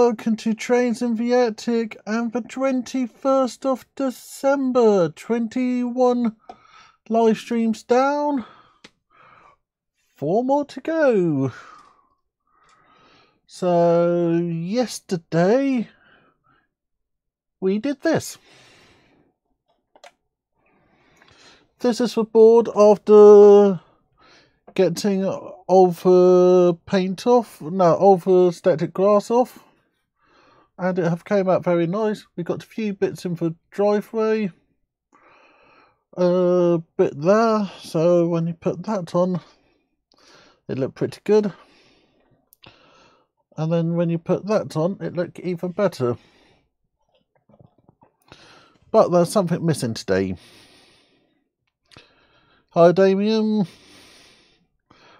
welcome to Trains in Viatic, and the 21st of December, 21 live streams down, 4 more to go. So yesterday we did this. This is the board after getting all the paint off, all the static grass off, and it have came out very nice. We got a few bits in the driveway, a bit there, so when you put that on it looked pretty good, and then when you put that on it looked even better. But there's something missing today. Hi Damien.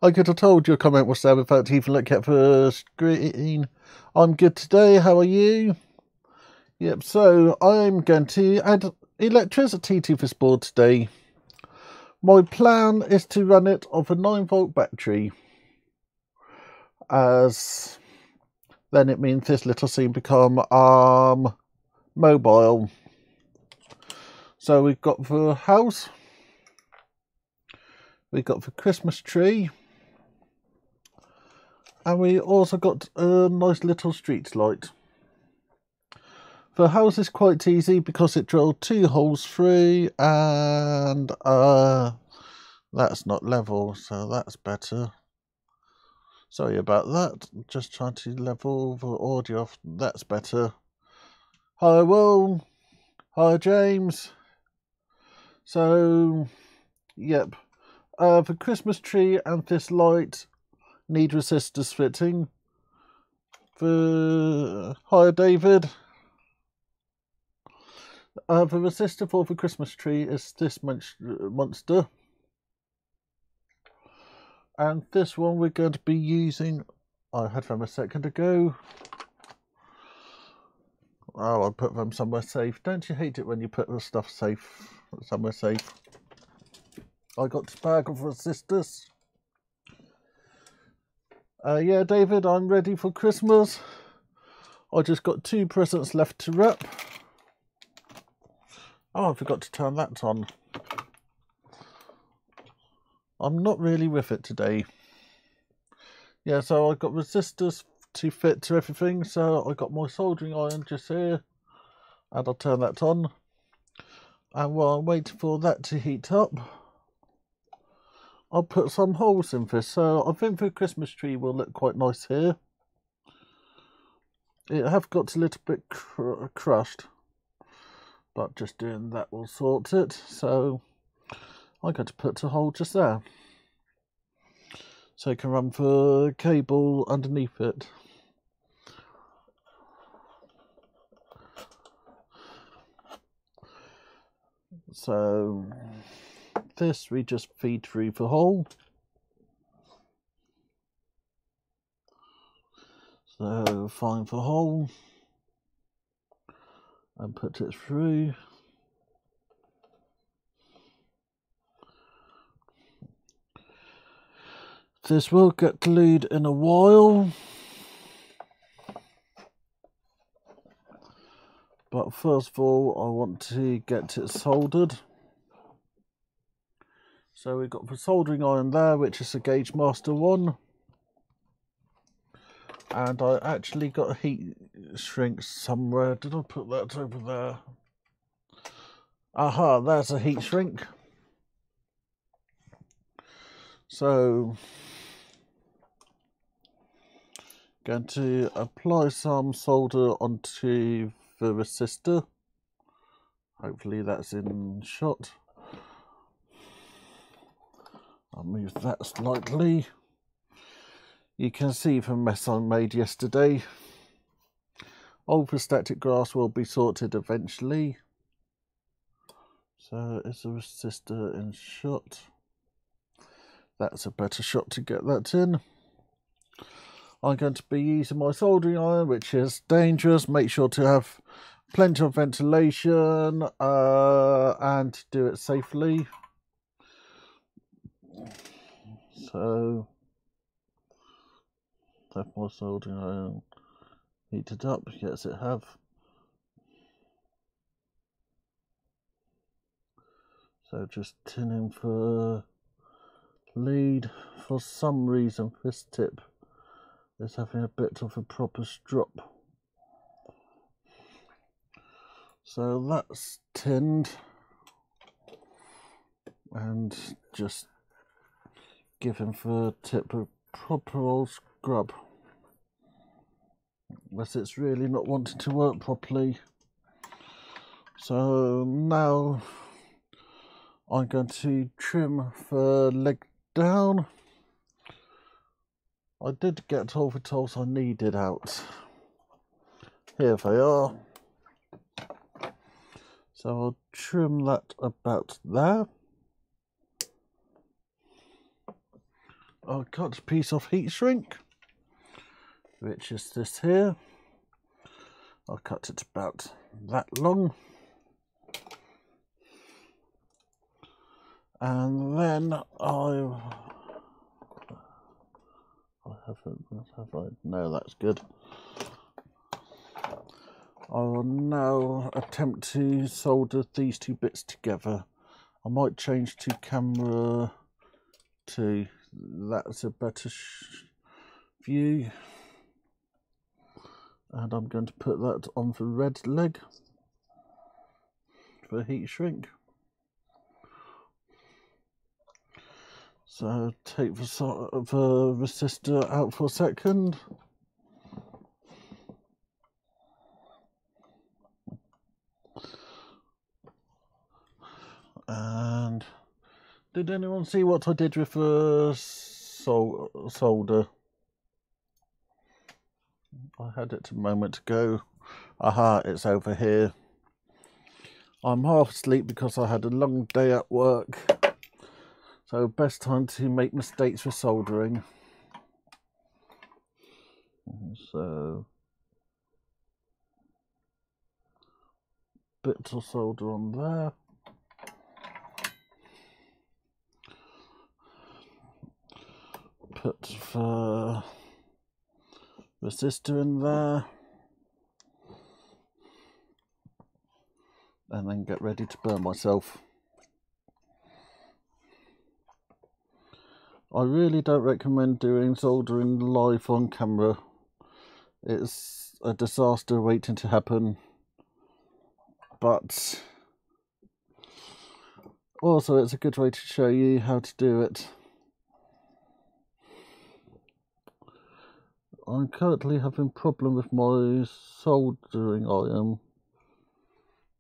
I could have told your comment was there without even looking at the screen. I'm good today, how are you? Yep, so I'm going to add electricity to this board today. My plan is to run it off a 9-volt battery, as then it means this little scene become mobile. So we've got the house, we've got the Christmas tree, and we also got a nice little street light. The house is quite easy because it drilled 2 holes through, and that's not level, so that's better. Sorry about that, just trying to level the audio off, that's better. Hi Will, hi James. So, yep, the Christmas tree and this light need resistors fitting. Hi David. The resistor for the Christmas tree is this monster, and this one we're going to be using, I had them a second ago. Oh, I'll put them somewhere safe. Don't you hate it when you put the stuff somewhere safe? I got this bag of resistors. Yeah, David, I'm ready for Christmas. I just got 2 presents left to wrap. Oh, I forgot to turn that on. I'm not really with it today. Yeah, so I got resistors to fit to everything. So I got my soldering iron just here, and I'll turn that on. And while I'm waiting for that to heat up, I'll put some holes in this. So I think the Christmas tree will look quite nice here. It have got a little bit crushed, but just doing that will sort it. So I'm going to put a hole just there, so you can run the cable underneath it. So this we just feed through the hole. So find the hole and put it through. This will get glued in a while, but first of all I want to get it soldered. So we've got the soldering iron there, which is a Gauge Master 1. And I actually got a heat shrink somewhere. Did I put that over there? Aha, there's a heat shrink. So, going to apply some solder onto the resistor. Hopefully that's in shot. I'll move that slightly. You can see the mess I made yesterday. All the static grass will be sorted eventually. So is the resistor in shot? That's a better shot to get that in. I'm going to be using my soldering iron, which is dangerous. Make sure to have plenty of ventilation and do it safely. So have my soldering iron heated up? Yes, it have. So just tinning for lead. For some reason, this tip is having a bit of a proper strop. So that's tinned, and just giving the tip a proper old scrub, unless it's really not wanting to work properly. So now I'm going to trim the leg down. I did get all the tools I needed out. Here they are. So I'll trim that about there. I'll cut a piece off heat shrink, which is this here. I'll cut it about that long. And then I haven't, have I? No, that's good. I will now attempt to solder these two bits together. I might change to camera 2. That's a better view. And I'm going to put that on the red leg for heat shrink. So take the resistor out for a second. And did anyone see what I did with the solder? I had it a moment ago. Aha, it's over here. I'm half asleep because I had a long day at work. So best time to make mistakes with soldering. So bits of solder on there. Put the resistor in there. And then get ready to burn myself. I really don't recommend doing soldering live on camera. It's a disaster waiting to happen. But also it's a good way to show you how to do it. I'm currently having a problem with my soldering iron.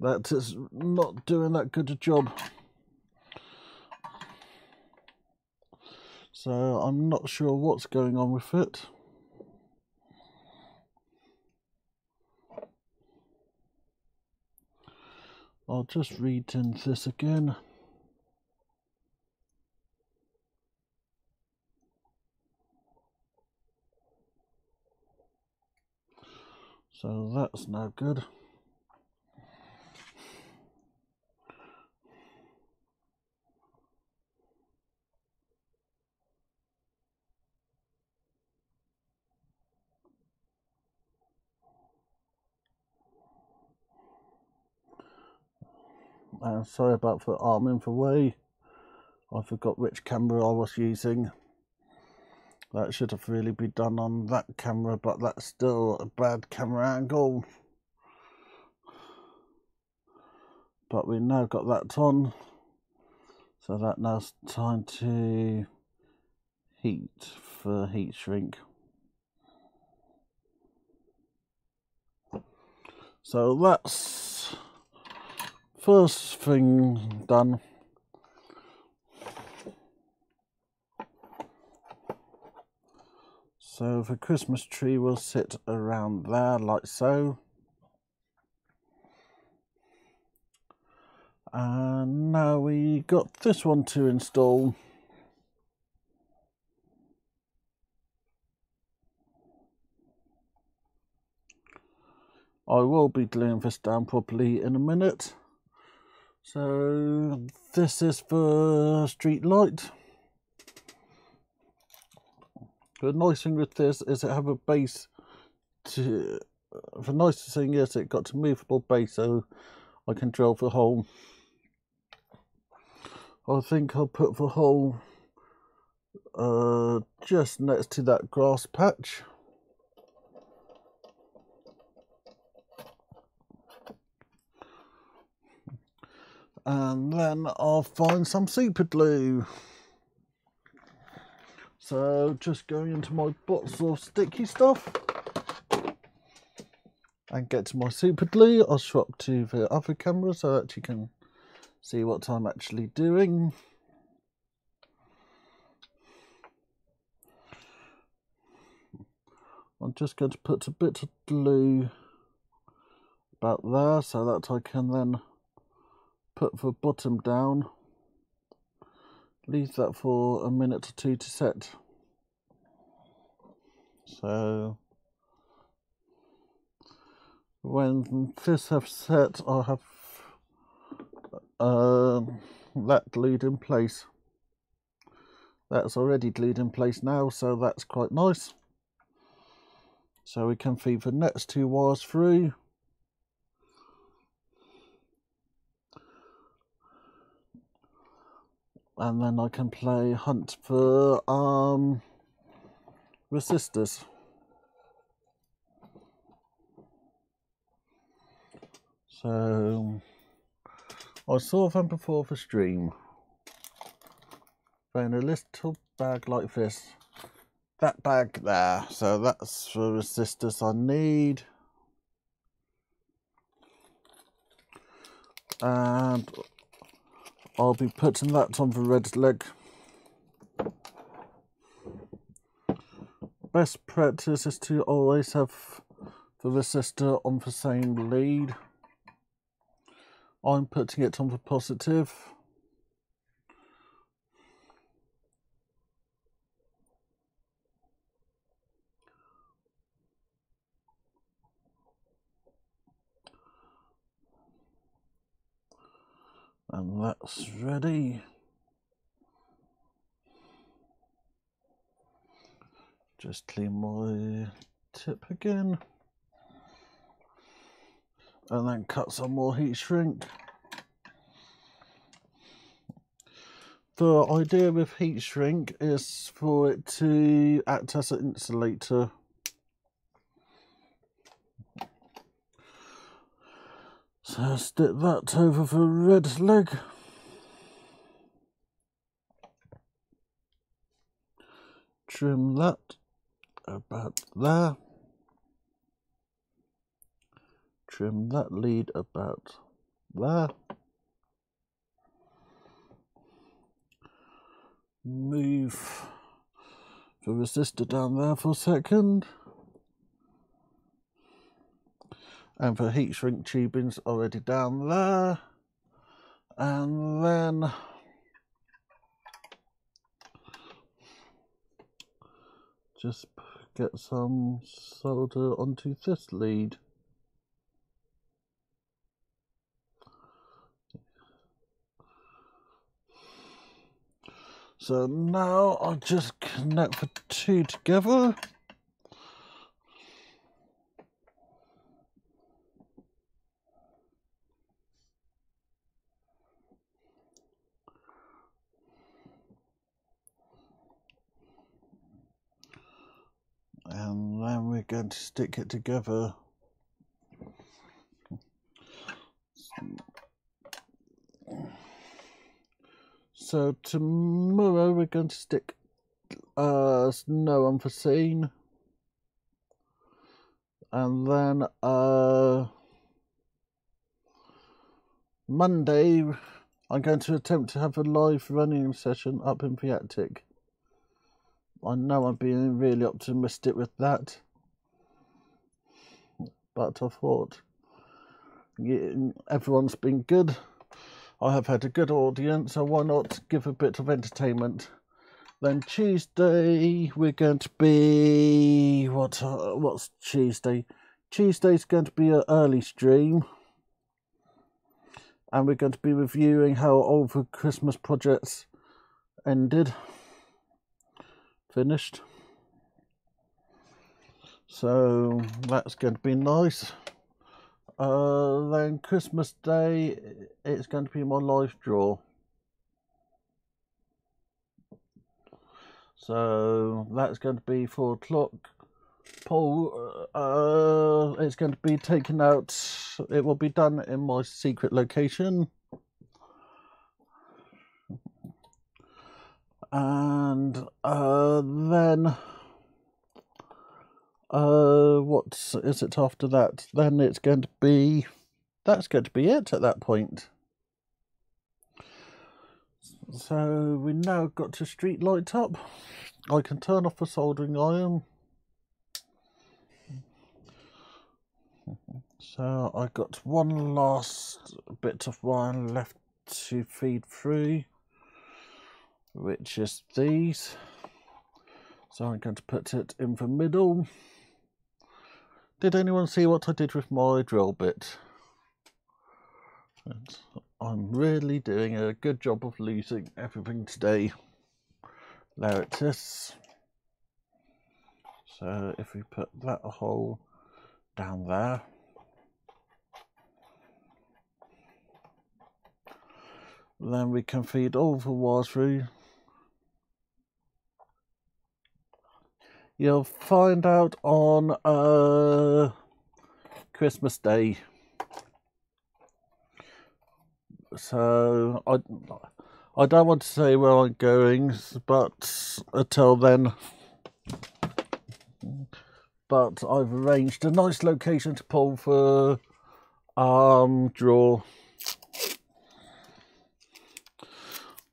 That is not doing that good a job. So I'm not sure what's going on with it. I'll just retin this again. So that's now good. And sorry about the arm in the way. I forgot which camera I was using. That should have really been done on that camera, but that's still a bad camera angle. But we now got that on. So that now's time to heat for heat shrink. So that's first thing done. So the Christmas tree will sit around there like so. And now we got this one to install. I will be gluing this down properly in a minute. So this is the street light. The nice thing with this is it have a base to the nicest thing is it got a movable base, so I can drill the hole. I think I'll put the hole just next to that grass patch. And then I'll find some super glue. So just going into my box of sticky stuff and get to my super glue. I'll swap to the other camera so that you can see what I'm actually doing. I'm just going to put a bit of glue about there so that I can then put the bottom down. Leave that for a minute or two to set. So when this has set, I'll have that glued in place. That's already glued in place now, so that's quite nice. So we can feed the next 2 wires through. And then I can play hunt for resistors. So I saw them before the stream. They're in a little bag like this. That bag there. So that's the resistors I need. And I'll be putting that on the red leg. Best practice is to always have the resistor on the same lead. I'm putting it on the positive. And that's ready. Just clean my tip again. And then cut some more heat shrink. The idea with heat shrink is for it to act as an insulator. So stick that over the red leg. Trim that about there. Trim that lead about there. Move the resistor down there for a second. And the heat shrink tubing's already down there. And then just get some solder onto this lead. So now I'll just connect the 2 together. And then we're going to stick it together. So tomorrow we're going to stick snow unforeseen. And then Monday I'm going to attempt to have a live running session up in the attic. I know I'm being really optimistic with that, but I thought everyone's been good. I have had a good audience, so why not give a bit of entertainment? Then Tuesday we're going to be what's Tuesday? Tuesday's going to be an early stream, and we're going to be reviewing how all the Christmas projects finished. So that's going to be nice. Then Christmas Day, it's going to be my live draw. So that's going to be 4 o'clock. Poll, it's going to be taken out. It will be done in my secret location. And then what is it after that? Then it's going to be, that's going to be it at that point. So we now got to street light up. I can turn off the soldering iron. So I got one last bit of wire left to feed through, which is these. So I'm going to put it in the middle. Did anyone see what I did with my drill bit? And I'm really doing a good job of losing everything today. There it is. So if we put that hole down there, then we can feed all the wires through. You'll find out on Christmas Day. So I don't want to say where I'm going, but until then. But I've arranged a nice location to pull for draw.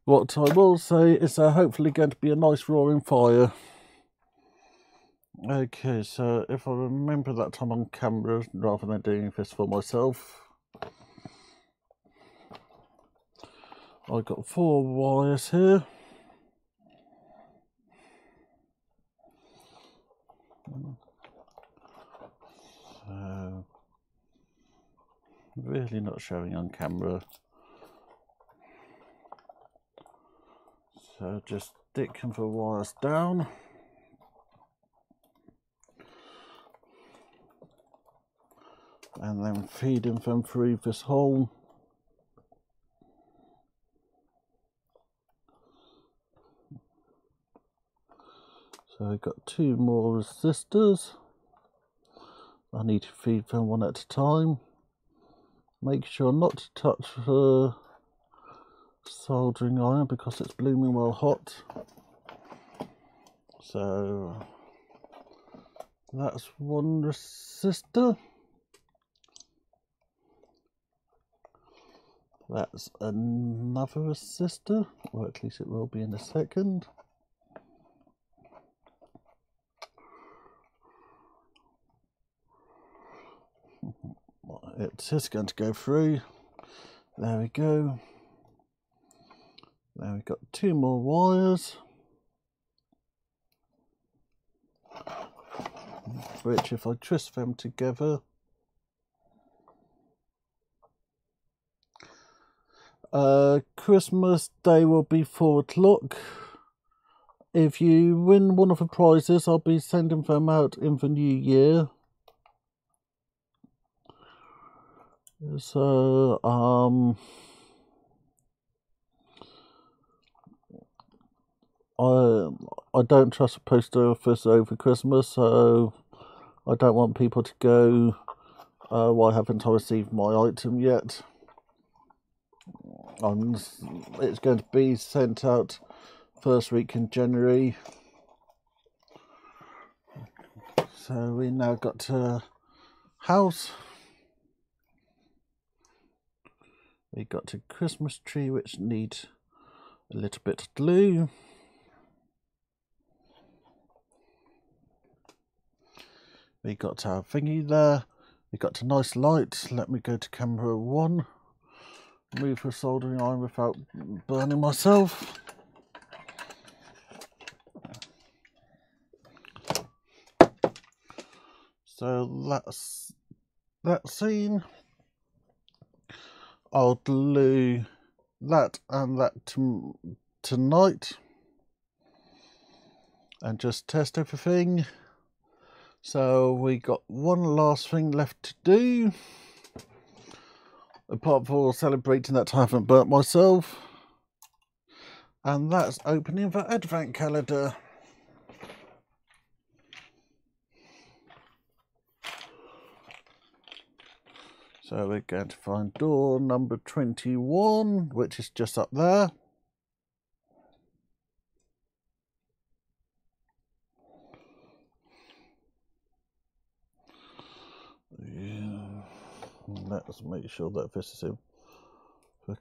What I will say is there hopefully going to be a nice roaring fire. Okay, so if I remember that time on camera rather than doing this for myself, I've got 4 wires here. So, really not showing on camera. So just stick the wires down. And then feeding them through this hole. So I've got 2 more resistors. I need to feed them one at a time. Make sure not to touch the soldering iron because it's blooming well hot. So that's 1 resistor. That's another resistor, or at least it will be in a second. It is going to go through. There we go. Now we've got 2 more wires, which if I twist them together, Christmas Day will be 4 o'clock. If you win one of the prizes, I'll be sending them out in the new year. So, I don't trust the post office over Christmas, so I don't want people to go, why haven't I received my item yet? It's going to be sent out first week in January. So we now got to house. We got a Christmas tree which needs a little bit of glue. We got our thingy there. We got a nice light. Let me go to camera 1. Move the soldering iron without burning myself. So that's that scene. I'll glue that and that tonight and just test everything. So we got one last thing left to do, apart from celebrating that I haven't burnt myself, and that's opening the advent calendar. So we're going to find door number 21, which is just up there. Yeah. Let's make sure that this is in the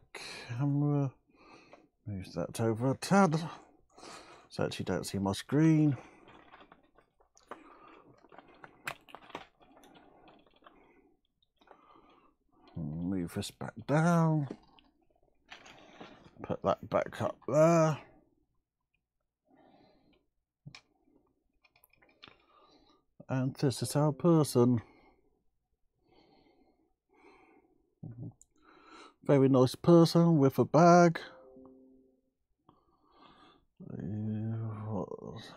camera. Move that over a tad, so actually don't see my screen. Move this back down. Put that back up there. And this is our person. Very nice person with a bag. What's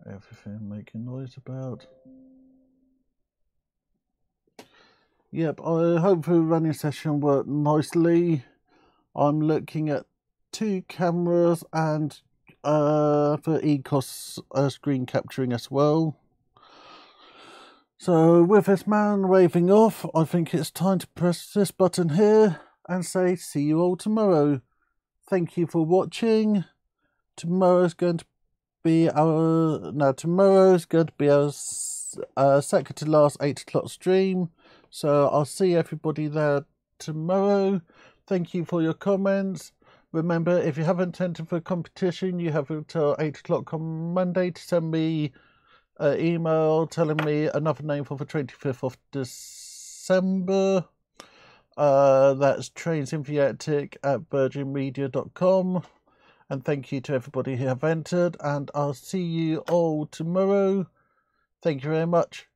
everything making noise about? Yep, I hope the running session worked nicely. I'm looking at 2 cameras and for ECOS screen capturing as well. So with this man waving off, I think it's time to press this button here and say see you all tomorrow. Thank you for watching. Tomorrow's going to be our second to last 8 o'clock stream. So I'll see everybody there tomorrow. Thank you for your comments. Remember, if you haven't entered the competition, you have until 8 o'clock on Monday to send me an email telling me another name for the 25th of December. That's trainsintheattic@virginmedia.com. And thank you to everybody who have entered, and I'll see you all tomorrow. Thank you very much.